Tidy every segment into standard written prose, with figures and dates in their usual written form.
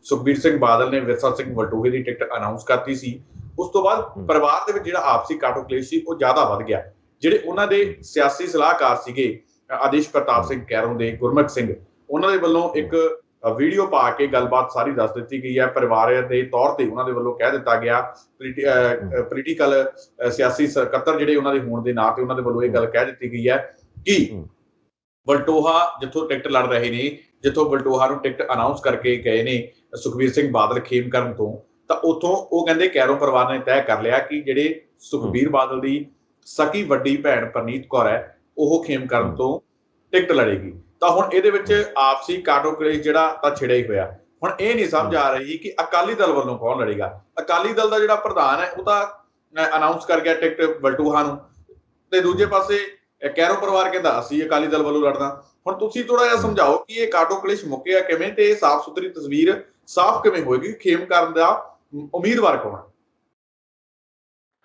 ਸੁਖਬੀਰ ਸਿੰਘ ਬਾਦਲ ਨੇ ਵਿਰਸਾ ਸਿੰਘ ਵਲਟੋਹੇ ਦੀ ticket announce ਕਰਤੀ ਸੀ। ਉਸ ਤੋਂ ਬਾਅਦ ਪਰਿਵਾਰ ਦੇ ਵਿੱਚ ਜਿਹੜਾ ਆਪਸੀ ਕਾਟੋ ਕਲੇਸ਼ ਸੀ ਉਹ ਜ਼ਿਆਦਾ ਵੱਧ ਗਿਆ। ਜਿਹੜੇ ਉਹਨਾਂ ਦੇ ਸਿਆਸੀ ਸਲਾਹਕਾਰ ਸੀਗੇ ਆਦੇਸ਼ ਪ੍ਰਤਾਪ ਸਿੰਘ ਕੈਰੋਂ ਦੇ, ਗੁਰਮੁਖ ਸਿੰਘ, ਉਹਨਾਂ ਦੇ ਵੱਲੋਂ ਇੱਕ ਵੀਡੀਓ ਪਾ ਕੇ ਗੱਲਬਾਤ ਸਾਰੀ ਦੱਸ ਦਿੱਤੀ ਗਈ ਹੈ। ਪਰਿਵਾਰ ਦੇ ਤੌਰ ਤੇ ਉਹਨਾਂ ਦੇ ਵੱਲੋਂ ਕਹਿ ਦਿੱਤਾ ਗਿਆ, ਪੋਲੀਟੀਕਲ ਸਿਆਸੀ ਸਕੱਤਰ ਜਿਹੜੇ ਉਹਨਾਂ ਦੇ ਹੋਣ ਦੇ ਨਾਂ ਤੇ ਉਹਨਾਂ ਦੇ ਵੱਲੋਂ ਇਹ ਗੱਲ ਕਹਿ ਦਿੱਤੀ ਗਈ ਹੈ ਕਿ ਵਲਟੋਹਾ ਜਿੱਥੋਂ ਟਿਕਟ ਲੜ ਰਹੇ ਨੇ, ਜਿੱਥੋਂ ਵਲਟੋਹਾ ਨੂੰ ਟਿਕਟ ਅਨਾਉਂਸ ਕਰਕੇ ਗਏ ਨੇ ਸੁਖਬੀਰ ਸਿੰਘ ਬਾਦਲ ਖੇਮਕਰਨ ਤੋਂ, ਤਾਂ ਉੱਥੋਂ ਉਹ ਕਹਿੰਦੇ ਕੈਰੋਂ ਪਰਿਵਾਰ ਨੇ ਤੈਅ ਕਰ ਲਿਆ ਕਿ ਜਿਹੜੇ ਸੁਖਬੀਰ ਬਾਦਲ ਦੀ ਸਕੀ ਵੱਡੀ ਭੈਣ ਪਰਨੀਤ ਕੌਰ ਹੈ ਉਹ ਖੇਮਕਰਨ ਤੋਂ ਟਿਕਟ ਲੜੇਗੀ। ਤਾਂ ਹੁਣ ਇਹਦੇ ਵਿੱਚ ਆਪਸੀ ਕਾਟੋ ਕਲੇਸ਼ ਜਿਹੜਾ ਤਾਂ ਛਿੜਿਆ ਹੀ ਹੋਇਆ। ਹੁਣ ਇਹ ਨਹੀਂ ਸਮਝ ਆ ਰਹੀ ਕਿ ਅਕਾਲੀ ਦਲ ਵੱਲੋਂ ਕੌਣ ਲੜੇਗਾ। ਅਕਾਲੀ ਦਲ ਦਾ ਜਿਹੜਾ ਪ੍ਰਧਾਨ ਹੈ ਉਹ ਤਾਂ ਅਨਾਉਂਸ ਕਰ ਗਿਆ ਟਿਕਟ ਵਲਟੋਹਾ ਨੂੰ, ਤੇ ਦੂਜੇ ਪਾਸੇ ਕੈਰੋਂ ਪਰਿਵਾਰ ਕਹਿੰਦਾ ਅਸੀਂ ਅਕਾਲੀ ਦਲ ਵੱਲੋਂ ਲੜਨਾ। ਹੁਣ ਤੁਸੀਂ ਥੋੜਾ ਜਿਹਾ ਸਮਝਾਓ ਕਿ ਇਹ ਕਾਟੋ ਕਲੇਸ਼ ਮੁੱਕਿਆ ਕਿਵੇਂ ਤੇ ਸਾਫ਼ ਸੁਥਰੀ ਤਸਵੀਰ ਸਾਫ਼ ਕਿਵੇਂ ਹੋਏਗੀ, ਖੇਮਕਰਨ ਦਾ ਉਮੀਦਵਾਰ ਕੌਣ?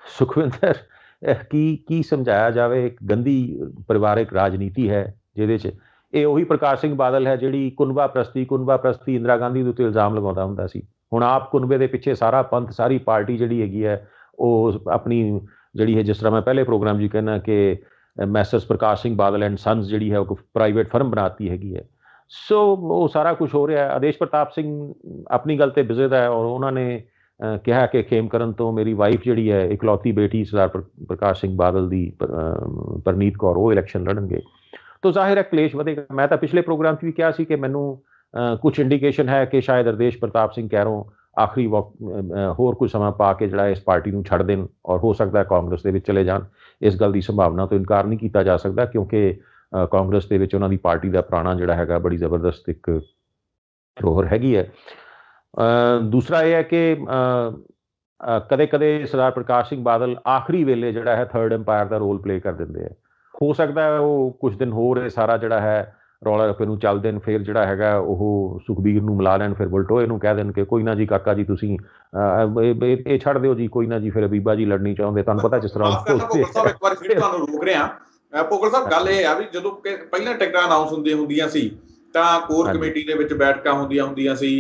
ਸੁਖਵਿੰਦਰ, ਕੀ ਸਮਝਾਇਆ ਜਾਵੇ। ਇੱਕ ਗੰਦੀ ਪਰਿਵਾਰਿਕ ਰਾਜਨੀਤੀ ਹੈ ਜਿਹਦੇ 'ਚ ਇਹ ਉਹੀ ਪ੍ਰਕਾਸ਼ ਸਿੰਘ ਬਾਦਲ ਹੈ ਜਿਹੜੀ ਕੁਨਬਾ ਪ੍ਰਸਤੀ ਇੰਦਰਾ ਗਾਂਧੀ ਦੇ ਉੱਤੇ ਇਲਜ਼ਾਮ ਲਗਾਉਂਦਾ ਹੁੰਦਾ ਸੀ। ਹੁਣ ਆਪ ਕੁਨਬੇ ਦੇ ਪਿੱਛੇ ਸਾਰਾ ਪੰਥ, ਸਾਰੀ ਪਾਰਟੀ ਜਿਹੜੀ ਹੈਗੀ ਹੈ ਉਹ ਆਪਣੀ ਜਿਹੜੀ ਹੈ, ਜਿਸ ਤਰ੍ਹਾਂ ਮੈਂ ਪਹਿਲੇ ਪ੍ਰੋਗਰਾਮ 'ਚ ਕਹਿਣਾ ਕਿ ਮੈਸਰਸ ਪ੍ਰਕਾਸ਼ ਸਿੰਘ ਬਾਦਲ ਐਂਡ ਸੰਸ ਜਿਹੜੀ ਹੈ ਉਹ ਪ੍ਰਾਈਵੇਟ ਫਰਮ ਬਣਾਤੀ ਹੈਗੀ ਹੈ। ਸੋ ਉਹ ਸਾਰਾ ਕੁਝ ਹੋ ਰਿਹਾ ਹੈ। ਆਦੇਸ਼ ਪ੍ਰਤਾਪ ਸਿੰਘ ਆਪਣੀ ਗੱਲ 'ਤੇ ਬਿਜ਼ਦ ਹੈ ਔਰ ਉਹਨਾਂ ਨੇ ਕਿਹਾ ਕਿ ਖੇਮਕਰਨ ਤੋਂ ਮੇਰੀ ਵਾਈਫ ਜਿਹੜੀ ਹੈ ਇਕਲੌਤੀ ਬੇਟੀ ਸਰਦਾਰ ਪ੍ਰਕਾਸ਼ ਸਿੰਘ ਬਾਦਲ ਦੀ ਪਰਨੀਤ ਕੌਰ, ਉਹ ਇਲੈਕਸ਼ਨ ਲੜਨਗੇ। ਤਾਂ ਜ਼ਾਹਿਰ ਹੈ ਕਲੇਸ਼ ਵਧੇਗਾ। ਮੈਂ ਤਾਂ ਪਿਛਲੇ ਪ੍ਰੋਗਰਾਮ 'ਚ ਵੀ ਕਿਹਾ ਸੀ ਕਿ ਮੈਨੂੰ ਕੁਝ ਇੰਡੀਕੇਸ਼ਨ ਹੈ ਕਿ ਸ਼ਾਇਦ ਆਦੇਸ਼ ਪ੍ਰਤਾਪ ਸਿੰਘ ਕੈਰੋਂ ਆਖਰੀ ਹੋਰ ਕੁਝ ਸਮਾਂ ਪਾ ਕੇ ਜਿਹੜਾ ਇਸ ਪਾਰਟੀ ਨੂੰ ਛੱਡ ਦੇਣ ਔਰ ਹੋ ਸਕਦਾ ਕਾਂਗਰਸ ਦੇ ਵਿੱਚ ਚਲੇ ਜਾਣ। ਇਸ ਗੱਲ ਦੀ ਸੰਭਾਵਨਾ ਤੋਂ ਇਨਕਾਰ ਨਹੀਂ ਕੀਤਾ ਜਾ ਸਕਦਾ ਕਿਉਂਕਿ ਕਾਂਗਰਸ ਦੇ ਵਿੱਚ ਉਹਨਾਂ ਦੀ ਪਾਰਟੀ ਦਾ ਪੁਰਾਣਾ ਜਿਹੜਾ ਹੈਗਾ ਬੜੀ ਜ਼ਬਰਦਸਤ ਇੱਕ ਧਰੋਹਰ ਹੈਗੀ ਹੈ। ਦੂਸਰਾ ਇਹ ਹੈ ਕਿ ਕਦੇ ਕਦੇ ਸਰਦਾਰ ਪ੍ਰਕਾਸ਼ ਸਿੰਘ ਬਾਦਲ ਆਖਰੀ ਵੇਲੇ ਜਿਹੜਾ ਹੈ ਥਰਡ ਐਮਪਾਇਰ ਦਾ ਰੋਲ ਪਲੇ ਕਰ ਦਿੰਦੇ ਹੈ। ਹੋ ਸਕਦਾ ਹੈ ਉਹ ਕੁਝ ਦਿਨ ਹੋਰ ਇਹ ਸਾਰਾ ਜਿਹੜਾ ਹੈ ਰੌਲਾ ਰੱਪੇ ਨੂੰ ਚੱਲ ਦੇਣ, ਫਿਰ ਜਿਹੜਾ ਹੈਗਾ ਉਹ ਸੁਖਬੀਰ ਨੂੰ ਮਿਲਾ ਲੈਣ, ਫਿਰ ਵਲਟੋਏ ਨੂੰ ਕਹਿ ਦੇਣ ਕਿ ਕੋਈ ਨਾ ਜੀ ਕਾਕਾ ਜੀ ਤੁਸੀਂ ਇਹ ਛੱਡ ਦਿਓ ਜੀ, ਕੋਈ ਨਾ ਜੀ ਫਿਰ ਬੀਬਾ ਜੀ ਲੜਨੀ ਚਾਹੁੰਦੇ। ਤੁਹਾਨੂੰ ਪਤਾ ਜਿਸ ਤਰ੍ਹਾਂ ਇੱਕ ਵਾਰ ਫਿਰ ਤੁਹਾਨੂੰ ਰੋਕ ਰਿਹਾ ਭੁੱਗਲ ਸਾਹਿਬ, ਗੱਲ ਇਹ ਆ ਵੀ ਜਦੋਂ ਪਹਿਲਾਂ ਟਿਕਟਾਂ ਅਨਾਉਂਸ ਹੁੰਦੀਆਂ ਸੀ ਤਾਂ ਕੋਰ ਕਮੇਟੀ ਦੇ ਵਿੱਚ ਬੈਠਕਾਂ ਹੁੰਦੀਆਂ ਸੀ,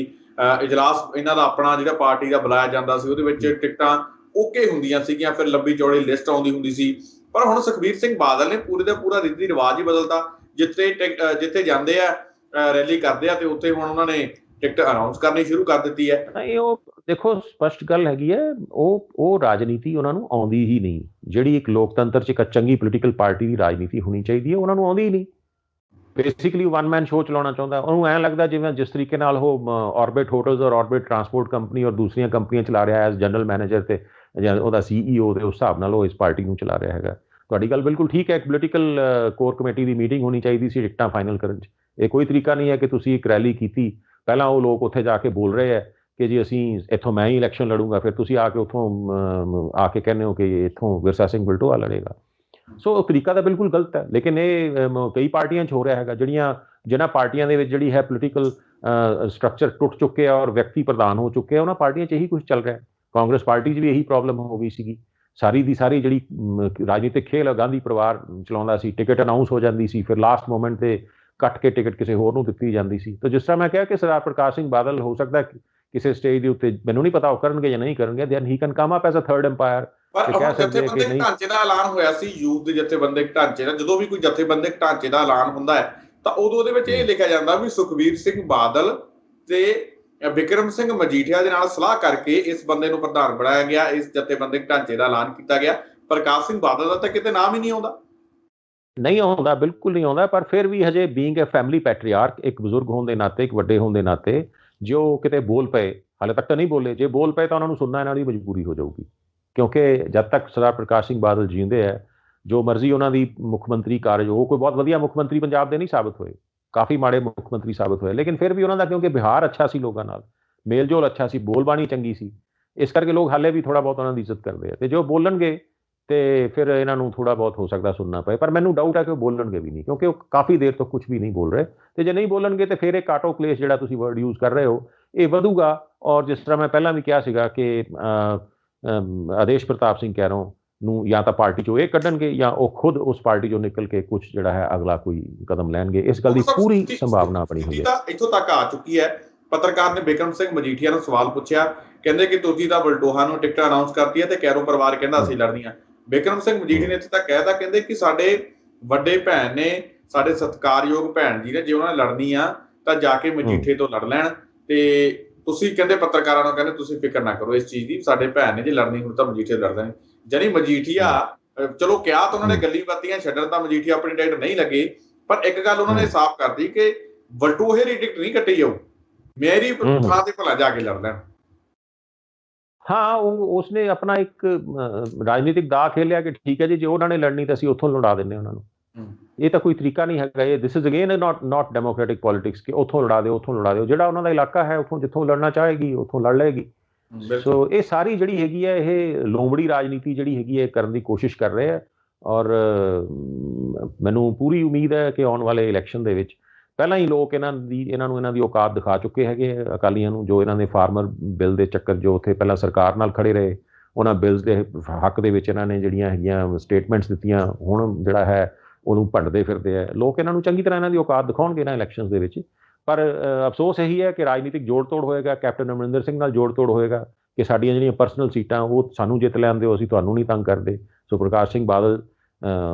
ਇਜਲਾਸ ਇਹਨਾਂ ਦਾ ਆਪਣਾ ਜਿਹੜਾ ਪਾਰਟੀ ਦਾ ਬੁਲਾਇਆ ਜਾਂਦਾ ਸੀ, ਉਹਦੇ ਵਿੱਚ ਟਿਕਟਾਂ ਓਕੇ ਹੁੰਦੀਆਂ ਸੀਗੀਆਂ, ਫਿਰ ਲੰਬੀ ਚੌੜੀ ਲਿਸਟ ਆਉਂਦੀ ਹੁੰਦੀ ਸੀ। ਪਰ ਹੁਣ ਸੁਖਬੀਰ ਸਿੰਘ ਬਾਦਲ ਨੇ ਪੂਰੇ ਦਾ ਪੂਰਾ ਰੀਤੀ ਰਿਵਾਜ ਹੀ ਬਦਲਤਾ। ਜਿੱਥੇ ਜਾਂਦੇ ਆ ਰੈਲੀ ਕਰਦੇ ਆ ਤੇ ਉੱਥੇ ਹੁਣ ਉਹਨਾਂ ਨੇ ਟਿਕਟ ਅਨਾਉਂਸ ਕਰਨੀ ਸ਼ੁਰੂ ਕਰ ਦਿੱਤੀ ਹੈ। ਇਹ ਉਹ ਦੇਖੋ ਸਪਸ਼ਟ ਗੱਲ ਹੈਗੀ ਹੈ, ਉਹ ਰਾਜਨੀਤੀ ਉਹਨਾਂ ਨੂੰ ਆਉਂਦੀ ਹੀ ਨਹੀਂ। ਜਿਹੜੀ ਇੱਕ ਲੋਕਤੰਤਰ 'ਚ ਇੱਕ ਚੰਗੀ ਪੋਲੀਟੀਕਲ ਪਾਰਟੀ ਦੀ ਰਾਜਨੀਤੀ ਹੋਣੀ ਚਾਹੀਦੀ ਹੈ, ਉਹਨਾਂ ਨੂੰ ਆਉਂਦੀ ਹੀ ਨਹੀਂ। ਬੇਸਿਕਲੀ ਵਨ ਮੈਨ ਸ਼ੋਅ ਚਲਾਉਣਾ ਚਾਹੁੰਦਾ। ਉਹਨੂੰ ਐਂ ਲੱਗਦਾ ਜਿਵੇਂ ਜਿਸ ਤਰੀਕੇ ਨਾਲ ਉਹ ਆਰਬਿਟ ਹੋਟਲਸ ਔਰ ਆਰਬਿਟ ਟਰਾਂਸਪੋਰਟ ਕੰਪਨੀ ਔਰ ਦੂਸਰੀਆਂ ਕੰਪਨੀਆਂ ਚਲਾ ਰਿਹਾ ਐਜ਼ ਜਨਰਲ ਮੈਨੇਜਰ ਤੇ ਉਹਦਾ CEO ਦੇ ਉਸ ਹਿਸਾਬ ਨਾਲ ਉਹ ਇਸ ਪਾਰਟੀ ਨੂੰ ਚਲਾ ਰਿਹਾ ਹੈਗਾ। ਤੁਹਾਡੀ ਗੱਲ ਬਿਲਕੁਲ ਠੀਕ ਹੈ। ਇੱਕ ਪੋਲੀਟੀਕਲ ਕੋਰ ਕਮੇਟੀ ਦੀ ਮੀਟਿੰਗ ਹੋਣੀ ਚਾਹੀਦੀ ਸੀ ਟਿਕਟਾਂ ਫਾਈਨਲ ਕਰਨ 'ਚ। ਇਹ ਕੋਈ ਤਰੀਕਾ ਨਹੀਂ ਹੈ ਕਿ ਤੁਸੀਂ ਇੱਕ ਰੈਲੀ ਕੀਤੀ, ਪਹਿਲਾਂ ਉਹ ਲੋਕ ਉੱਥੇ ਜਾ ਕੇ ਬੋਲ ਰਹੇ ਹੈ ਕਿ ਜੀ ਅਸੀਂ ਇੱਥੋਂ ਮੈਂ ਹੀ ਇਲੈਕਸ਼ਨ ਲੜੂੰਗਾ, ਫਿਰ ਤੁਸੀਂ ਆ ਕੇ ਉੱਥੋਂ ਆ ਕੇ ਕਹਿੰਦੇ ਹੋ ਕਿ ਇੱਥੋਂ ਵਿਰਸਾ ਸਿੰਘ ਵਲਟੋਹਾ ਲੜੇਗਾ। ਸੋ ਉਹ ਤਰੀਕਾ ਤਾਂ ਬਿਲਕੁਲ ਗਲਤ ਹੈ। ਲੇਕਿਨ ਇਹ ਕਈ ਪਾਰਟੀਆਂ 'ਚ ਹੋ ਰਿਹਾ ਹੈਗਾ, ਜਿਹਨਾਂ ਪਾਰਟੀਆਂ ਦੇ ਵਿੱਚ ਜਿਹੜੀ ਹੈ ਪੋਲੀਟੀਕਲ ਸਟਰਕਚਰ ਟੁੱਟ ਚੁੱਕੇ ਆ ਔਰ ਵਿਅਕਤੀ ਪ੍ਰਧਾਨ ਹੋ ਚੁੱਕੇ ਆ, ਉਹਨਾਂ ਪਾਰਟੀਆਂ 'ਚ ਇਹੀ ਕੁਝ ਚੱਲ ਰਿਹਾ। ਕਾਂਗਰਸ ਪਾਰਟੀ 'ਚ ਵੀ ਇਹੀ ਪ੍ਰੋਬਲਮ ਹੋ ਗਈ ਸੀਗੀ। ਸਾਰੀ ਦੀ ਸਾਰੀ ਜਿਹੜੀ ਰਾਜਨੀਤਿਕ ਖੇਲ ਗਾਂਧੀ ਪਰਿਵਾਰ ਚਲਾਉਂਦਾ ਸੀ, ਟਿਕਟ ਅਨਾਉਂਸ ਹੋ ਜਾਂਦੀ ਸੀ, ਫਿਰ ਲਾਸਟ ਮੋਮੈਂਟ ਤੇ ਕੱਟ ਕੇ ਟਿਕਟ ਕਿਸੇ ਹੋਰ ਨੂੰ ਦਿੱਤੀ ਜਾਂਦੀ ਸੀ। ਤਾਂ ਜਿਸ ਤਰ੍ਹਾਂ ਮੈਂ ਕਿਹਾ ਕਿ ਸਰਦਾਰ ਪ੍ਰਕਾਸ਼ ਸਿੰਘ ਬਾਦਲ ਹੋ ਸਕਦਾ ਕਿਸੇ ਸਟੇਜ ਦੇ ਉੱਤੇ, ਮੈਨੂੰ ਨਹੀਂ ਪਤਾ ਉਹ ਕਰਨਗੇ ਜਾਂ ਨਹੀਂ ਕਰਨਗੇ, then he can come up as a third umpire. ਪਰ ਜਥੇਬੰਦਕ ਢਾਂਚੇ ਦਾ ਐਲਾਨ ਹੋਇਆ ਸੀ, ਯੂਥ ਦੇ ਜਥੇਬੰਦਕ ਢਾਂਚੇ ਦਾ। ਜਦੋਂ ਵੀ ਕੋਈ ਜਥੇਬੰਦਕ ਢਾਂਚੇ ਦਾ ਐਲਾਨ ਹੁੰਦਾ ਹੈ ਤਾਂ ਉਦੋਂ ਉਹਦੇ ਵਿੱਚ ਇਹ ਲਿਖਿਆ ਜਾਂਦਾ ਵੀ ਸੁਖਬੀਰ ਸਿੰਘ ਬਾਦਲ ਤੇ ਬਿਕਰਮ ਸਿੰਘ ਮਜੀਠੀਆ ਦੇ ਨਾਲ ਸਲਾਹ ਕਰਕੇ ਇਸ ਬੰਦੇ ਨੂੰ ਪ੍ਰਧਾਨ ਬਣਾਇਆ ਗਿਆ, ਇਸ ਜਥੇਬੰਦਕ ਢਾਂਚੇ ਦਾ ਐਲਾਨ ਕੀਤਾ ਗਿਆ। ਪ੍ਰਕਾਸ਼ ਸਿੰਘ ਬਾਦਲ ਦਾ ਤਾਂ ਕਿਤੇ ਨਾਮ ਹੀ ਨਹੀਂ ਆਉਂਦਾ, ਬਿਲਕੁਲ ਨਹੀਂ ਆਉਂਦਾ। ਪਰ ਫਿਰ ਵੀ ਹਜੇ ਬੀਇੰਗ ਅ ਫੈਮਿਲੀ ਪੈਟਰੀਆਰਕ, ਇੱਕ ਬਜ਼ੁਰਗ ਹੋਣ ਦੇ ਨਾਤੇ, ਇੱਕ ਵੱਡੇ ਹੋਣ ਦੇ ਨਾਤੇ, ਜੋ ਕਿਤੇ ਬੋਲ ਪਏ, ਹਾਲੇ ਤੱਕ ਤਾਂ ਨਹੀਂ ਬੋਲੇ, ਜੇ ਬੋਲ ਪਏ ਤਾਂ ਉਹਨਾਂ ਨੂੰ ਸੁਣਨਾ ਇਹਨਾਂ ਦੀ ਮਜਬੂਰੀ ਹੋ ਜਾਊਗੀ। ਕਿਉਂਕਿ ਜਦ ਤੱਕ ਸਰਦਾਰ ਪ੍ਰਕਾਸ਼ ਸਿੰਘ ਬਾਦਲ ਜੀਂਦੇ ਹੈ, ਜੋ ਮਰਜ਼ੀ ਉਹਨਾਂ ਦੀ ਮੁੱਖ ਮੰਤਰੀ ਕਾਰਜ, ਉਹ ਕੋਈ ਬਹੁਤ ਵਧੀਆ ਮੁੱਖ ਮੰਤਰੀ ਪੰਜਾਬ ਦੇ ਨਹੀਂ ਸਾਬਤ ਹੋਏ, ਕਾਫੀ ਮਾੜੇ ਮੁੱਖ ਮੰਤਰੀ ਸਾਬਤ ਹੋਏ, ਲੇਕਿਨ ਫਿਰ ਵੀ ਉਹਨਾਂ ਦਾ ਕਿਉਂਕਿ ਵਿਹਾਰ ਅੱਛਾ ਸੀ, ਲੋਕਾਂ ਨਾਲ ਮੇਲ ਜੋਲ ਅੱਛਾ ਸੀ, ਬੋਲਬਾਣੀ ਚੰਗੀ ਸੀ, ਇਸ ਕਰਕੇ ਲੋਕ ਹਾਲੇ ਵੀ ਥੋੜ੍ਹਾ ਬਹੁਤ ਉਹਨਾਂ ਦੀ ਇੱਜ਼ਤ ਕਰਦੇ ਆ। ਅਤੇ ਜੋ ਬੋਲਣਗੇ ਤੇ ਫਿਰ ਇਹਨਾਂ ਨੂੰ ਥੋੜ੍ਹਾ ਬਹੁਤ ਹੋ ਸਕਦਾ ਸੁਣਨਾ ਪਏ। ਪਰ ਮੈਨੂੰ ਡਾਊਟ ਹੈ ਕਿ ਉਹ ਬੋਲਣਗੇ ਵੀ ਨਹੀਂ, ਕਿਉਂਕਿ ਉਹ ਕਾਫੀ ਦੇਰ ਤੋਂ ਕੁਝ ਵੀ ਨਹੀਂ ਬੋਲ ਰਹੇ। ਅਤੇ ਜੇ ਨਹੀਂ ਬੋਲਣਗੇ ਤਾਂ ਫਿਰ ਇਹ ਕਾਟੋ ਕਲੇਸ਼ ਜਿਹੜਾ ਤੁਸੀਂ ਵਰਡ ਯੂਜ਼ ਕਰ ਰਹੇ ਹੋ, ਇਹ ਵਧੂਗਾ। ਔਰ ਜਿਸ ਤਰ੍ਹਾਂ ਮੈਂ ਪਹਿਲਾਂ ਵੀ ਕਿਹਾ ਸੀਗਾ ਕਿ ਆਦੇਸ਼ ਪ੍ਰਤਾਪ ਸਿੰਘ ਕੈਰੋਂ ਨੂੰ ਜਾਂ ਤਾਂ ਪਾਰਟੀ 'ਚੋਂ ਇਹ ਕੱਢਣਗੇ ਜਾਂ ਉਹ ਖੁਦ ਉਸ ਪਾਰਟੀ 'ਚੋਂ ਨਿਕਲ ਕੇ ਕੁਝ ਜਿਹੜਾ ਹੈ ਅਗਲਾ ਕੋਈ ਕਦਮ ਲੈਣਗੇ। ਇਸ ਗੱਲ ਦੀ ਪੂਰੀ ਸੰਭਾਵਨਾ ਬਣੀ ਹੋਈ ਹੈ। ਇੱਥੋਂ ਤੱਕ ਆ ਚੁੱਕੀ ਹੈ ਪੱਤਰਕਾਰ ਨੇ ਬਿਕਰਮ ਸਿੰਘ ਮਜੀਠੀਆ ਨੂੰ ਸਵਾਲ ਪੁੱਛਿਆ, ਕਹਿੰਦੇ ਕਿ ਤੁਸੀਂ ਤਾਂ ਬਲਟੋਹਾ ਨੂੰ ਟਿਕਟ ਅਨਾਉਂਸ ਕਰਤੀ ਹੈ ਤੇ ਕੈਰੋਂ ਪਰਿਵਾਰ ਕਹਿੰਦਾ ਅਸੀਂ ਲੜਨੀਆਂ। ਬਿਕਰਮ ਸਿੰਘ ਮਜੀਠੀ ਨੇ ਇੱਥੇ ਤੱਕ ਕਹਿਤਾ, ਕਹਿੰਦੇ ਕਿ ਸਾਡੇ ਵੱਡੇ ਭੈਣ ਨੇ, ਸਾਡੇ ਸਤਿਕਾਰਯੋਗ ਭੈਣ ਜੀ ਨੇ, ਜੇ ਉਹਨਾਂ ਨੇ ਲੜਨੀ ਆ ਤਾਂ ਜਾ ਕੇ ਮਜੀਠੇ ਤੋਂ ਲੜ ਲੈਣ, ਤੇ ਤੁਸੀਂ ਕਹਿੰਦੇ ਪੱਤਰਕਾਰਾਂ ਨੂੰ ਕਹਿੰਦੇ ਤੁਸੀਂ ਫਿਕਰ ਨਾ ਕਰੋ ਇਸ ਚੀਜ਼ ਦੀ, ਸਾਡੇ ਭੈਣ ਨੇ ਜੇ ਲੜਨੀ ਹੁਣ ਤਾਂ ਮਜੀਠੇ ਲੜ ਲੈਣ। ਜਾਨੀ ਮਜੀਠੀਆ ਚਲੋ ਕਿਹਾ ਤਾਂ ਉਹਨਾਂ ਨੇ ਗੱਲੀ ਬਾਤੀਆਂ ਛੱਡਣ ਤਾਂ ਮਜੀਠੀਆ ਆਪਣੀ ਟਿਕਟ ਨਹੀਂ ਲੱਗੇ, ਪਰ ਇੱਕ ਗੱਲ ਉਹਨਾਂ ਨੇ ਸਾਫ਼ ਕਰਤੀ ਕਿ ਬਲਟੋਹੇ ਦੀ ਟਿਕਟ ਨਹੀਂ ਕੱਟੀ ਜਾਊ, ਮੇਰੀ ਥਾਂ ਤੇ ਭਲਾ ਜਾ ਕੇ ਲੜ ਲੈਣ। ਹਾਂ, ਉਸਨੇ ਆਪਣਾ ਇੱਕ ਰਾਜਨੀਤਿਕ ਦਾਅ ਖੇਲਿਆ ਕਿ ਠੀਕ ਹੈ ਜੀ, ਜੇ ਉਹਨਾਂ ਨੇ ਲੜਨੀ ਤਾਂ ਅਸੀਂ ਉੱਥੋਂ ਲੜਾ ਦਿੰਦੇ ਉਹਨਾਂ ਨੂੰ। ਇਹ ਤਾਂ ਕੋਈ ਤਰੀਕਾ ਨਹੀਂ ਹੈਗਾ, ਇਹ this is again not democratic politics ਕਿ ਉੱਥੋਂ ਲੜਾ ਦਿਓ, ਉੱਥੋਂ ਲੜਾ ਦਿਓ। ਜਿਹੜਾ ਉਹਨਾਂ ਦਾ ਇਲਾਕਾ ਹੈ ਉੱਥੋਂ ਜਿੱਥੋਂ ਲੜਨਾ ਚਾਹੇਗੀ ਉੱਥੋਂ ਲੜ ਲਏਗੀ। ਸੋ ਇਹ ਸਾਰੀ ਜਿਹੜੀ ਹੈਗੀ ਹੈ, ਇਹ ਲੋਮੜੀ ਰਾਜਨੀਤੀ ਜਿਹੜੀ ਹੈਗੀ ਹੈ ਕਰਨ ਦੀ ਕੋਸ਼ਿਸ਼ ਕਰ ਰਹੇ ਹੈ। ਔਰ ਮੈਨੂੰ ਪੂਰੀ ਉਮੀਦ ਹੈ ਕਿ ਆਉਣ ਵਾਲੇ ਇਲੈਕਸ਼ਨ ਦੇ ਵਿੱਚ ਪਹਿਲਾਂ ਹੀ ਲੋਕ ਇਹਨਾਂ ਦੀ ਔਕਾਤ ਦਿਖਾ ਚੁੱਕੇ ਹੈਗੇ ਅਕਾਲੀਆਂ ਨੂੰ, ਜੋ ਇਹਨਾਂ ਨੇ ਫਾਰਮਰ ਬਿੱਲ ਦੇ ਚੱਕਰ, ਜੋ ਉੱਥੇ ਪਹਿਲਾਂ ਸਰਕਾਰ ਨਾਲ ਖੜੇ ਰਹੇ, ਉਹਨਾਂ ਬਿੱਲਸ ਦੇ ਹੱਕ ਦੇ ਵਿੱਚ ਇਹਨਾਂ ਨੇ ਜਿਹੜੀਆਂ ਹੈਗੀਆਂ ਸਟੇਟਮੈਂਟਸ ਦਿੱਤੀਆਂ, ਹੁਣ ਜਿਹੜਾ ਹੈ ਉਹਨੂੰ ਭੰਡਦੇ ਫਿਰਦੇ ਆ ਲੋਕ। ਇਹਨਾਂ ਨੂੰ ਚੰਗੀ ਤਰ੍ਹਾਂ ਇਹਨਾਂ ਦੀ ਔਕਾਤ ਦਿਖਾਉਣਗੇ ਇਹਨਾਂ ਇਲੈਕਸ਼ਨਸ ਦੇ ਵਿੱਚ। ਪਰ ਅਫਸੋਸ ਇਹੀ ਹੈ ਕਿ ਰਾਜਨੀਤਿਕ ਜੋੜ ਤੋੜ ਹੋਏਗਾ, ਕੈਪਟਨ ਅਮਰਿੰਦਰ ਸਿੰਘ ਨਾਲ ਜੋੜ ਤੋੜ ਹੋਏਗਾ ਕਿ ਸਾਡੀਆਂ ਜਿਹੜੀਆਂ ਪਰਸਨਲ ਸੀਟਾਂ ਉਹ ਸਾਨੂੰ ਜਿੱਤ ਲੈਣ ਦਿਓ, ਅਸੀਂ ਤੁਹਾਨੂੰ ਨਹੀਂ ਤੰਗ ਕਰਦੇ। ਸੋ ਪ੍ਰਕਾਸ਼ ਸਿੰਘ ਬਾਦਲ,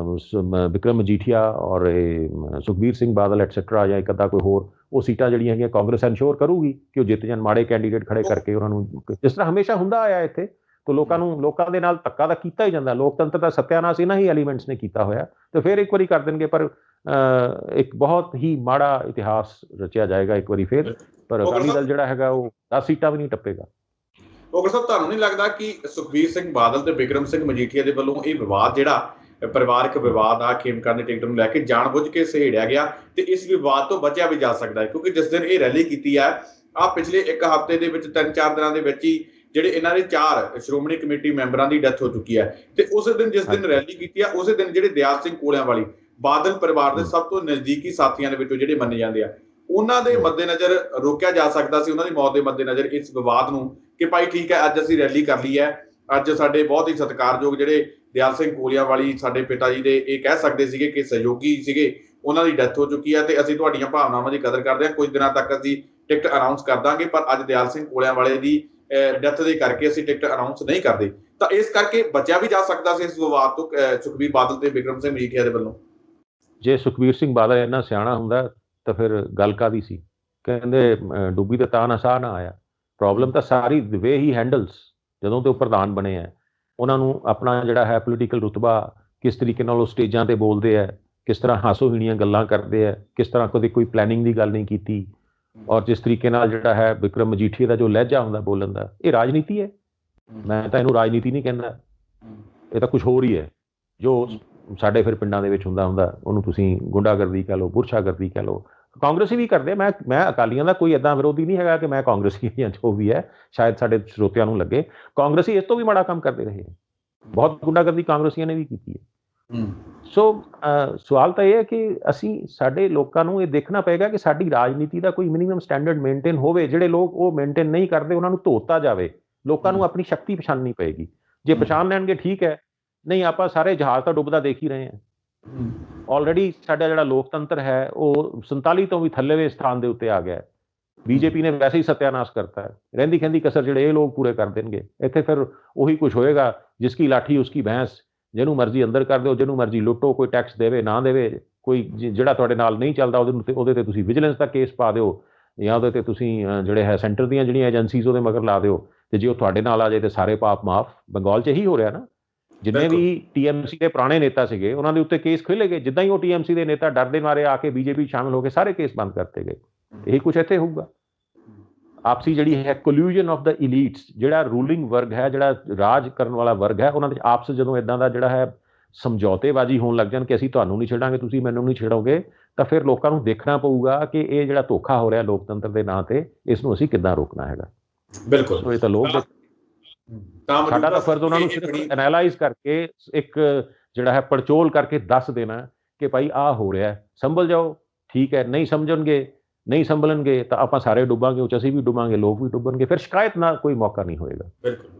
ਵਿਕਰਮ ਮਜੀਠੀਆ ਔਰ ਸੁਖਬੀਰ ਸਿੰਘ ਬਾਦਲ ਐਟਸੈਟਰਾ ਜਾਂ ਇੱਕ ਅੱਧਾ ਕੋਈ ਹੋਰ, ਉਹ ਸੀਟਾਂ ਜਿਹੜੀਆਂ ਹੈਗੀਆਂ ਕਾਂਗਰਸ ਇਨਸ਼ੋਰ ਕਰੂਗੀ ਕਿ ਉਹ ਜਿੱਤ ਜਾਣ, ਮਾੜੇ ਕੈਂਡੀਡੇਟ ਖੜੇ ਕਰਕੇ ਉਹਨਾਂ ਨੂੰ, ਜਿਸ ਤਰ੍ਹਾਂ ਹਮੇਸ਼ਾ ਹੁੰਦਾ ਆਇਆ ਇੱਥੇ। ਤਾਂ ਲੋਕਾਂ ਦੇ ਨਾਲ ਧੱਕਾ ਤਾਂ ਕੀਤਾ ਹੀ ਜਾਂਦਾ, ਲੋਕਤੰਤਰ ਦਾ ਸੱਤਿਆਨਾਸ਼ ਇਹਨਾਂ ਹੀ ਐਲੀਮੈਂਟਸ ਨੇ ਕੀਤਾ ਹੋਇਆ, ਤੇ ਫਿਰ ਇੱਕ ਵਾਰੀ ਕਰ ਦੇਣਗੇ। ਪਰ ਇੱਕ ਬਹੁਤ ਹੀ ਮਾੜਾ ਇਤਿਹਾਸ ਰਚਿਆ ਜਾਏਗਾ ਇੱਕ ਵਾਰੀ ਫਿਰ। ਪਰ ਅਕਾਲੀ ਦਲ ਜਿਹੜਾ ਹੈਗਾ ਉਹ 10 ਸੀਟਾਂ ਵੀ ਨਹੀਂ ਟੱਪੇਗਾ। ਉਗਰ ਸਾਹਿਬ, ਤੁਹਾਨੂੰ ਨਹੀਂ ਲੱਗਦਾ ਕਿ ਸੁਖਬੀਰ ਸਿੰਘ ਬਾਦਲ ਤੇ ਬਿਕਰਮ ਸਿੰਘ ਮਜੀਠੀਆ ਦੇ ਵੱਲੋਂ ਇਹ ਵਿਵਾਦ ਜਿਹੜਾ ਪਰਿਵਾਰਕ ਵਿਵਾਦ ਆ ਖੇਮਕਰਨ ਦੀ ਟਿਕਟ ਨੂੰ ਲੈ ਕੇ ਜਾਣਬੁੱਝ ਕੇ ਸਹੇੜਿਆ ਗਿਆ, ਤੇ ਇਸ ਵਿਵਾਦ ਤੋਂ ਬਚਿਆ ਵੀ ਜਾ ਸਕਦਾ ਹੈ? ਕਿਉਂਕਿ ਜਿਸ ਦਿਨ ਇਹ ਰੈਲੀ ਕੀਤੀ ਹੈ, ਪਿਛਲੇ ਇੱਕ ਹਫ਼ਤੇ ਦੇ ਵਿੱਚ 3-4 ਦਿਨਾਂ ਦੇ ਵਿੱਚ ਹੀ ਜਿਹੜੇ ਇਹਨਾਂ ਦੇ 4 ਸ਼੍ਰੋਮਣੀ ਕਮੇਟੀ ਮੈਂਬਰਾਂ ਦੀ ਡੈਥ ਹੋ ਚੁੱਕੀ ਹੈ, ਤੇ ਉਸੇ ਦਿਨ ਜਿਸ ਦਿਨ ਰੈਲੀ ਕੀਤੀ ਆ, ਉਸੇ ਦਿਨ ਜਿਹੜੇ ਦਿਆਲ ਸਿੰਘ ਕੋਲਿਆਂਵਾਲੀ ਬਾਦਲ ਪਰਿਵਾਰ ਦੇ ਸਭ ਤੋਂ ਨਜ਼ਦੀਕੀ ਸਾਥੀਆਂ ਦੇ ਵਿੱਚੋਂ ਜਿਹੜੇ ਮੰਨੇ ਜਾਂਦੇ ਆ, ਉਹਨਾਂ ਦੇ ਮੱਦੇਨਜ਼ਰ ਰੋਕਿਆ ਜਾ ਸਕਦਾ ਸੀ, ਉਹਨਾਂ ਦੀ ਮੌਤ ਦੇ ਮੱਦੇਨਜ਼ਰ ਇਸ ਵਿਵਾਦ ਨੂੰ, ਕਿ ਭਾਈ ਠੀਕ ਹੈ ਅੱਜ ਅਸੀਂ ਰੈਲੀ ਕਰ ਲਈ ਹੈ, ਅੱਜ ਸਾਡੇ ਬਹੁਤ ਹੀ ਸਤਿਕਾਰਯੋਗ ਜਿਹੜੇ ਦਿਆਲ ਸਿੰਘ ਕੋਲਿਆਂਵਾਲੀ ਸਾਡੇ ਪਿਤਾ ਜੀ ਦੇ ਇਹ ਕਹਿ ਸਕਦੇ ਸੀਗੇ ਕਿ ਸਹਿਯੋਗੀ ਸੀਗੇ, ਉਹਨਾਂ ਦੀ ਡੈਥ ਹੋ ਚੁੱਕੀ ਹੈ ਤੇ ਅਸੀਂ ਤੁਹਾਡੀਆਂ ਭਾਵਨਾਵਾਂ ਦੀ ਕਦਰ ਕਰਦੇ ਹਾਂ, ਕੁਝ ਦਿਨਾਂ ਤੱਕ ਅਸੀਂ ਟਿਕਟ ਅਨਾਉਂਸ ਕਰ ਦਾਂਗੇ, ਪਰ ਅੱਜ ਦਿਆਲ ਸਿੰਘ ਕੋਲਿਆਂਵਾਲੇ ਦੀ ਡੈਥ ਦੇ ਕਰਕੇ ਅਸੀਂ ਟਿਕਟ ਅਨਾਉਂਸ ਨਹੀਂ ਕਰਦੇ। ਤਾਂ ਇਸ ਕਰਕੇ ਬਚਿਆ ਵੀ ਜਾ ਸਕਦਾ ਸੀ ਇਸ ਵਿਵਾਦ ਤੋਂ ਸੁਖਬੀਰ ਬਾਦਲ ਤੇ ਬਿਕਰਮ ਸਿੰਘ ਮਜੀਠੀਆ ਦੇ ਵੱਲੋਂ। ਜੇ ਸੁਖਬੀਰ ਸਿੰਘ ਬਾਦਲ ਇੰਨਾ ਸਿਆਣਾ ਹੁੰਦਾ ਤਾਂ ਫਿਰ ਗੱਲ ਕਾਹਦੀ ਸੀ? ਕਹਿੰਦੇ ਡੁੱਬੀ ਤੇ ਤਾਂ ਨਾ ਸਾਹ ਨਾ ਆਇਆ। ਪ੍ਰੋਬਲਮ ਤਾਂ ਸਾਰੀ ਵੇ ਹੀ ਹੈਂਡਲਸ, ਜਦੋਂ ਤੋਂ ਪ੍ਰਧਾਨ ਬਣੇ ਹੈ, ਉਹਨਾਂ ਨੂੰ ਆਪਣਾ ਜਿਹੜਾ ਹੈ ਪੋਲੀਟੀਕਲ ਰੁਤਬਾ, ਕਿਸ ਤਰੀਕੇ ਨਾਲ ਉਹ ਸਟੇਜਾਂ ਤੇ ਬੋਲਦੇ ਹੈ, ਕਿਸ ਤਰ੍ਹਾਂ ਹਾਸੋਹੀਣੀਆਂ ਗੱਲਾਂ ਕਰਦੇ ਹੈ, ਕਿਸ ਤਰ੍ਹਾਂ ਕਦੇ ਕੋਈ ਪਲੈਨਿੰਗ ਦੀ ਗੱਲ ਨਹੀਂ ਕੀਤੀ, ਔਰ ਜਿਸ ਤਰੀਕੇ ਨਾਲ ਜਿਹੜਾ ਹੈ ਬਿਕਰਮ ਮਜੀਠੀਆ ਦਾ ਜੋ ਲਹਿਜਾ ਹੁੰਦਾ ਬੋਲਣ ਦਾ, ਇਹ ਰਾਜਨੀਤੀ ਹੈ। ਮੈਂ ਤਾਂ ਇਹਨੂੰ ਰਾਜਨੀਤੀ ਨਹੀਂ ਕਹਿੰਦਾ, ਇਹ ਤਾਂ ਕੁਛ ਹੋਰ ਹੀ ਹੈ ਜੋ ਸਾਡੇ ਫਿਰ ਪਿੰਡਾਂ ਦੇ ਵਿੱਚ ਹੁੰਦਾ ਉਹਨੂੰ ਤੁਸੀਂ ਗੁੰਡਾਗਰਦੀ ਕਹਿ ਲਓ, ਬੁਰਸ਼ਾਗਰਦੀ ਕਹਿ ਲਓ। ਕਾਂਗਰਸੀ ਵੀ ਕਰਦੇ। ਮੈਂ ਅਕਾਲੀਆਂ ਦਾ ਕੋਈ ਇੱਦਾਂ ਵਿਰੋਧੀ ਨਹੀਂ ਹੈਗਾ ਕਿ ਮੈਂ ਕਾਂਗਰਸੀ ਜਾਂ ਜੋ ਵੀ ਹੈ, ਸ਼ਾਇਦ ਸਾਡੇ ਸਰੋਤਿਆਂ ਨੂੰ ਲੱਗੇ ਕਾਂਗਰਸੀ ਇਸ ਤੋਂ ਵੀ ਮਾੜਾ ਕੰਮ ਕਰਦੇ ਰਹੇ, ਬਹੁਤ ਗੁੰਡਾਗਰਦੀ ਕਾਂਗਰਸੀਆਂ ਨੇ ਵੀ ਕੀਤੀ ਹੈ। ਸੋ ਸਵਾਲ ਤਾਂ ਇਹ ਹੈ ਕਿ ਸਾਡੇ ਲੋਕਾਂ ਨੂੰ ਇਹ ਦੇਖਣਾ ਪਏਗਾ ਕਿ ਸਾਡੀ ਰਾਜਨੀਤੀ ਦਾ ਕੋਈ ਮਿਨੀਮਮ ਸਟੈਂਡਰਡ ਮੇਨਟੇਨ ਹੋਵੇ। ਜਿਹੜੇ ਲੋਕ ਉਹ ਮੇਨਟੇਨ ਨਹੀਂ ਕਰਦੇ ਉਹਨਾਂ ਨੂੰ ਧੋਤਾ ਜਾਵੇ। ਲੋਕਾਂ ਨੂੰ ਆਪਣੀ ਸ਼ਕਤੀ ਪਛਾਣਨੀ ਪਏਗੀ। ਜੇ ਪਛਾਣ ਲੈਣਗੇ ਠੀਕ ਹੈ, ਨਹੀਂ ਆਪਾਂ ਸਾਰੇ ਜਹਾਜ਼ ਤਾਂ ਡੁੱਬਦਾ ਦੇਖ ਹੀ ਰਹੇ ਹਾਂ। ਆਲਰੇਡੀ ਸਾਡਾ ਜਿਹੜਾ ਲੋਕਤੰਤਰ ਹੈ ਉਹ 47 ਤੋਂ ਵੀ ਥੱਲੇਵੇਂ ਸਥਾਨ ਦੇ ਉੱਤੇ ਆ ਗਿਆ। ਬੀਜੇਪੀ ਨੇ ਵੈਸੇ ਹੀ ਸਤਿਆਨਾਸ਼ ਕਰਤਾ ਹੈ। ਰਹਿੰਦੀ ਖਹਿੰਦੀ ਕਸਰ ਜਿਹੜੇ ਇਹ ਲੋਕ ਪੂਰੇ ਕਰ ਦੇਣਗੇ। ਇੱਥੇ ਫਿਰ ਉਹੀ ਕੁਛ ਹੋਏਗਾ, ਜਿਸਕੀ ਲਾਠੀ ਉਸਕੀ ਭੈਂਸ। ਜਿਹਨੂੰ ਮਰਜ਼ੀ ਅੰਦਰ ਕਰ ਦਿਓ, ਜਿਹਨੂੰ ਮਰਜ਼ੀ ਲੁੱਟੋ, ਕੋਈ ਟੈਕਸ ਦੇਵੇ ਨਾ ਦੇਵੇ, ਕੋਈ ਜਿਹੜਾ ਤੁਹਾਡੇ ਨਾਲ ਨਹੀਂ ਚੱਲਦਾ ਉਹਦੇ ਤੇ ਤੁਸੀਂ ਵਿਜੀਲੈਂਸ ਦਾ ਕੇਸ ਪਾ ਦਿਓ, ਜਾਂ ਉਹਦੇ ਤੇ ਤੁਸੀਂ ਜਿਹੜੇ ਹੈ ਸੈਂਟਰ ਦੀਆਂ ਜਿਹੜੀਆਂ ਏਜੰਸੀਜ਼ ਉਹਦੇ ਮਗਰ ਲਾ ਦਿਓ, ਤੇ ਜੇ ਉਹ ਤੁਹਾਡੇ ਨਾਲ ਆ ਜਾਏ ਤੇ ਸਾਰੇ ਪਾਪ ਮਾਫ। ਬੰਗਾਲ 'ਚ ਇਹੀ ਹੋ ਰਿਹਾ ਨਾ। ਜਿੰਨੇ ਵੀ TMC ਦੇ ਪੁਰਾਣੇ ਨੇਤਾ ਸੀਗੇ ਉਹਨਾਂ ਦੇ ਉੱਤੇ ਕੇਸ ਖੁੱਲ੍ਹੇ ਗਏ। ਜਿੱਦਾਂ ਹੀ ਉਹ TMC ਦੇ ਨੇਤਾ ਡਰਦੇ ਮਾਰੇ ਆ ਕੇ BJP ਸ਼ਾਮਿਲ ਹੋ ਕੇ ਸਾਰੇ ਕੇਸ ਬੰਦ ਕਰਤੇ ਗਏ। ਇਹੀ ਕੁਛ ਇੱਥੇ ਹੋਊਗਾ। ਆਪਸੀ ਜਿਹੜੀ ਹੈ ਕੋਲਿਊਜ਼ਨ ਆਫ ਦਾ ਇਲੀਟਸ, ਜਿਹੜਾ ਰੂਲਿੰਗ ਵਰਗ ਹੈ, ਜਿਹੜਾ ਰਾਜ ਕਰਨ ਵਾਲਾ ਵਰਗ ਹੈ, ਉਹਨਾਂ ਦੇ ਆਪਸ ਜਦੋਂ ਇੱਦਾਂ ਦਾ ਜਿਹੜਾ ਹੈ ਸਮਝੌਤੇਬਾਜ਼ੀ ਹੋਣ ਲੱਗ ਜਾਣ ਕਿ ਅਸੀਂ ਤੁਹਾਨੂੰ ਨਹੀਂ ਛੱਡਾਂਗੇ, ਤੁਸੀਂ ਮੈਨੂੰ ਨਹੀਂ ਛੱਡੋਗੇ, ਤਾਂ ਫਿਰ ਲੋਕਾਂ ਨੂੰ ਦੇਖਣਾ ਪਊਗਾ ਕਿ ਇਹ ਜਿਹੜਾ ਧੋਖਾ ਹੋ ਰਿਹਾ ਲੋਕਤੰਤਰ ਦੇ ਨਾਂ ਤੇ, ਇਸ ਨੂੰ ਅਸੀਂ ਕਿੱਦਾਂ ਰੋਕਣਾ ਹੈਗਾ। ਬਿਲਕੁਲ। ਸੋ ਇਹ ਤਾਂ ਲੋਕ ਸਾਡਾ ਤਾਂ ਫਰਜ਼ ਉਹਨਾਂ ਨੂੰ ਸਿਰਫ ਐਨਾਲਾਈਜ਼ ਕਰਕੇ ਇੱਕ ਜਿਹੜਾ ਹੈ ਪੜਚੋਲ ਕਰਕੇ ਦੱਸ ਦੇਣਾ ਕਿ ਭਾਈ ਆਹ ਹੋ ਰਿਹਾ, ਸੰਭਲ ਜਾਓ। ਠੀਕ ਹੈ, ਨਹੀਂ ਨਹੀਂ ਸੰਭਲਣਗੇ ਤਾਂ ਆਪਾਂ ਸਾਰੇ ਡੁੱਬਾਂਗੇ, ਉਹ 'ਚ ਅਸੀਂ ਵੀ ਡੁੱਬਾਂਗੇ, ਲੋਕ ਵੀ ਡੁੱਬਣਗੇ, ਫਿਰ ਸ਼ਿਕਾਇਤ ਨਾਲ ਕੋਈ ਮੌਕਾ ਨਹੀਂ ਹੋਏਗਾ। ਬਿਲਕੁਲ।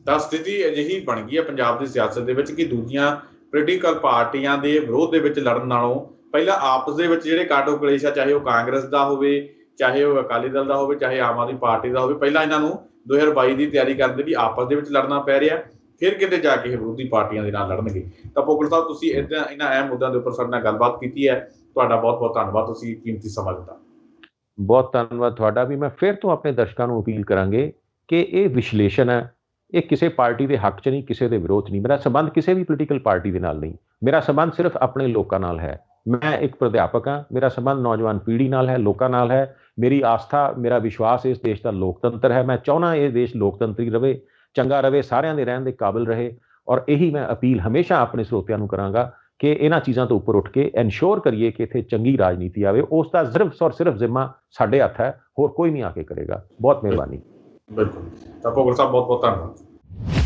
ਤਾਂ ਸਥਿਤੀ ਅਜਿਹੀ ਬਣ ਗਈ ਹੈ ਪੰਜਾਬ ਦੀ ਸਿਆਸਤ ਦੇ ਵਿੱਚ ਕਿ ਦੂਜੀਆਂ ਪੋਲੀਟੀਕਲ ਪਾਰਟੀਆਂ ਦੇ ਵਿਰੋਧ ਦੇ ਵਿੱਚ ਲੜਨ ਨਾਲੋਂ ਪਹਿਲਾਂ ਆਪਸ ਦੇ ਵਿੱਚ ਜਿਹੜੇ ਕਾਟੋ ਕਲੇਸ਼ ਆ, ਚਾਹੇ ਉਹ ਕਾਂਗਰਸ ਦਾ ਹੋਵੇ ਚਾਹੇ ਉਹ ਅਕਾਲੀ ਦਲ ਦਾ ਹੋਵੇ ਚਾਹੇ ਆਮ ਆਦਮੀ ਪਾਰਟੀ ਦਾ ਹੋਵੇ। ਪਹਿਲਾਂ ਇਹਨਾਂ ਨੂੰ 2022 ਦੀ ਤਿਆਰੀ ਕਰਨ ਦੇ ਲਈ ਆਪਸ ਦੇ ਵਿੱਚ ਲੜਨਾ ਪੈ ਰਿਹਾ, ਫਿਰ ਕਿਤੇ ਜਾ ਕੇ ਇਹ ਵਿਰੋਧੀ ਪਾਰਟੀਆਂ ਦੇ ਨਾਲ ਲੜਨਗੇ। ਤਾਂ ਭੁੱਗਲ ਸਾਹਿਬ, ਤੁਸੀਂ ਇਹਨਾਂ ਅਹਿਮ ਮੁੱਦਿਆਂ ਦੇ ਉੱਪਰ ਸਾਡੇ ਨਾਲ ਗੱਲਬਾਤ ਕੀਤੀ ਹੈ, ਤੁਹਾਡਾ ਬਹੁਤ ਬਹੁਤ ਧੰਨਵਾਦ, ਤੁਸੀਂ ਕੀਮਤੀ ਸਮਾਂ ਦਿੱਤਾ। ਬਹੁਤ ਧੰਨਵਾਦ ਤੁਹਾਡਾ ਵੀ। ਮੈਂ ਫਿਰ ਤੋਂ ਆਪਣੇ ਦਰਸ਼ਕਾਂ ਨੂੰ ਅਪੀਲ ਕਰਾਂਗੇ ਕਿ ਇਹ ਵਿਸ਼ਲੇਸ਼ਣ ਹੈ, ਇਹ ਕਿਸੇ ਪਾਰਟੀ ਦੇ ਹੱਕ 'ਚ ਨਹੀਂ, ਕਿਸੇ ਦੇ ਵਿਰੋਧ ਨਹੀਂ। ਮੇਰਾ ਸੰਬੰਧ ਕਿਸੇ ਵੀ ਪੋਲੀਟੀਕਲ ਪਾਰਟੀ ਦੇ ਨਾਲ ਨਹੀਂ, ਮੇਰਾ ਸੰਬੰਧ ਸਿਰਫ ਆਪਣੇ ਲੋਕਾਂ ਨਾਲ ਹੈ। ਮੈਂ ਇੱਕ ਪ੍ਰਾਧਿਆਪਕ ਹਾਂ, ਮੇਰਾ ਸੰਬੰਧ ਨੌਜਵਾਨ ਪੀੜ੍ਹੀ ਨਾਲ ਹੈ, ਲੋਕਾਂ ਨਾਲ ਹੈ। ਮੇਰੀ ਆਸਥਾ, ਮੇਰਾ ਵਿਸ਼ਵਾਸ ਇਸ ਦੇਸ਼ ਦਾ ਲੋਕਤੰਤਰ ਹੈ। ਮੈਂ ਚਾਹੁੰਦਾ ਇਹ ਦੇਸ਼ ਲੋਕਤੰਤਰੀ ਰਹੇ, ਚੰਗਾ ਰਹੇ, ਸਾਰਿਆਂ ਦੇ ਰਹਿਣ ਦੇ ਕਾਬਿਲ ਰਹੇ। ਔਰ ਇਹੀ ਮੈਂ ਅਪੀਲ ਹਮੇਸ਼ਾ ਆਪਣੇ ਸਰੋਤਿਆਂ ਨੂੰ ਕਰਾਂਗਾ ਕਿ ਇਹਨਾਂ ਚੀਜ਼ਾਂ ਤੋਂ ਉੱਪਰ ਉੱਠ ਕੇ ਇਨਸ਼ੋਰ ਕਰੀਏ ਕਿ ਇੱਥੇ ਚੰਗੀ ਰਾਜਨੀਤੀ ਆਵੇ। ਉਸ ਦਾ ਸਿਰਫ ਔਰ ਸਿਰਫ ਜ਼ਿੰਮਾ ਸਾਡੇ ਹੱਥ ਹੈ, ਹੋਰ ਕੋਈ ਨਹੀਂ ਆ ਕੇ ਕਰੇਗਾ। ਬਹੁਤ ਮਿਹਰਬਾਨੀ। ਬਿਲਕੁਲ। ਤਾਂ ਭੁੱਗਲ ਸਾਹਿਬ, ਬਹੁਤ ਬਹੁਤ ਧੰਨਵਾਦ।